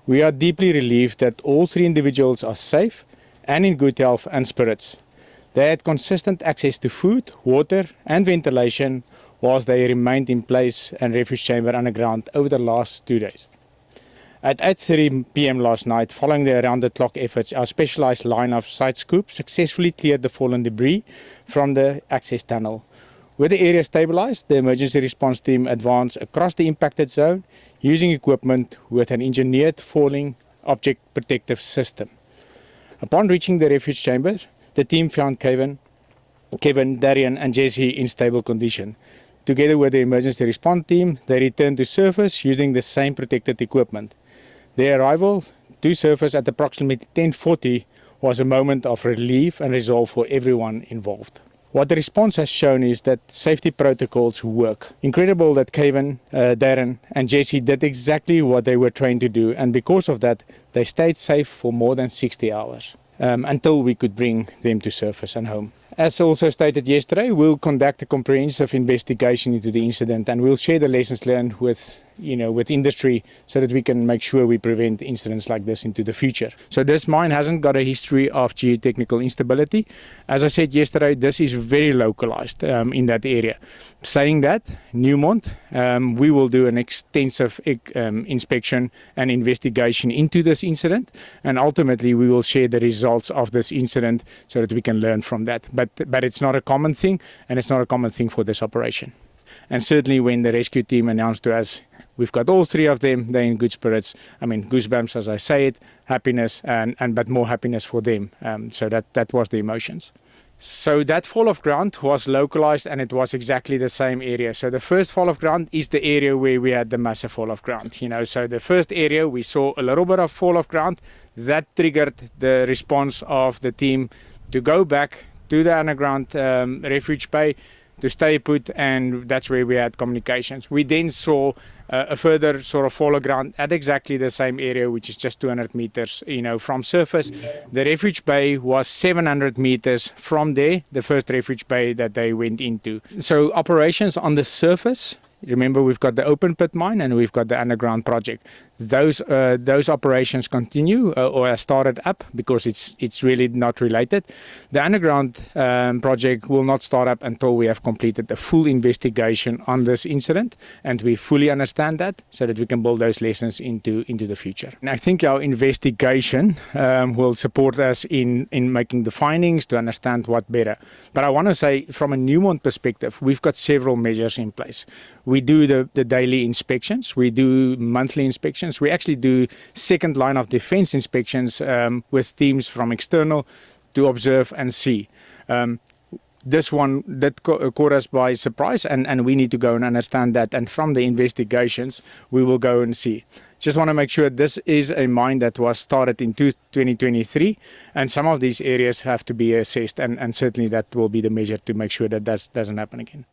We are deeply relieved that all 3 individuals are safe and in good health and spirits. They had consistent access to food, water and ventilation whilst they remained in place and refuge chamber underground over the last 2 days. At 8:30 p.m. last night, following the around-the-clock efforts, our specialized line of site scoop successfully cleared the fallen debris from the access tunnel. With the area stabilized, the emergency response team advanced across the impacted zone using equipment with an engineered falling object protective system. Upon reaching the refuge chamber, the team found Kevin, Darian and Jesse in stable condition. Together with the emergency response team, they returned to surface using the same protected equipment. Their arrival to surface at approximately 10:40 was a moment of relief and resolve for everyone involved. What the response has shown is that safety protocols work. Incredible that Kevin, Darren and Jesse did exactly what they were trained to do, and because of that they stayed safe for more than 60 hours until we could bring them to surface and home. As also stated yesterday, we'll conduct a comprehensive investigation into the incident and we'll share the lessons learned with industry so that we can make sure we prevent incidents like this into the future. So this mine hasn't got a history of geotechnical instability. As I said yesterday, this is very localized in that area. Saying that, Newmont, we will do an extensive inspection and investigation into this incident, and ultimately we will share the results of this incident so that we can learn from that. But it's not a common thing, and it's not a common thing for this operation. And certainly when the rescue team announced to us, we've got all 3 of them, they're in good spirits. I mean, goosebumps as I say it, happiness, but more happiness for them. So that was the emotions. So that fall of ground was localized and it was exactly the same area. So the first fall of ground is the area where we had the massive fall of ground. So the first area we saw a little bit of fall of ground. That triggered the response of the team to go back to the underground refuge bay to stay put, and that's where we had communications. We then saw a further sort of fall of ground at exactly the same area, which is just 200 meters, from surface. The refuge bay was 700 meters from there, the first refuge bay that they went into. So operations on the surface, remember we've got the open pit mine and we've got the underground project. Those operations continue or are started up because it's really not related. The underground project will not start up until we have completed the full investigation on this incident, and we fully understand that so that we can build those lessons into the future. And I think our investigation will support us in making the findings to understand what better. But I want to say from a Newmont perspective, we've got several measures in place. We do the daily inspections, we do monthly inspections. We actually do second line of defense inspections with teams from external to observe and see. This one that caught us by surprise, and we need to go and understand that, and from the investigations we will go and see. Just want to make sure this is a mine that was started in 2023, and some of these areas have to be assessed, and certainly that will be the measure to make sure that that doesn't happen again.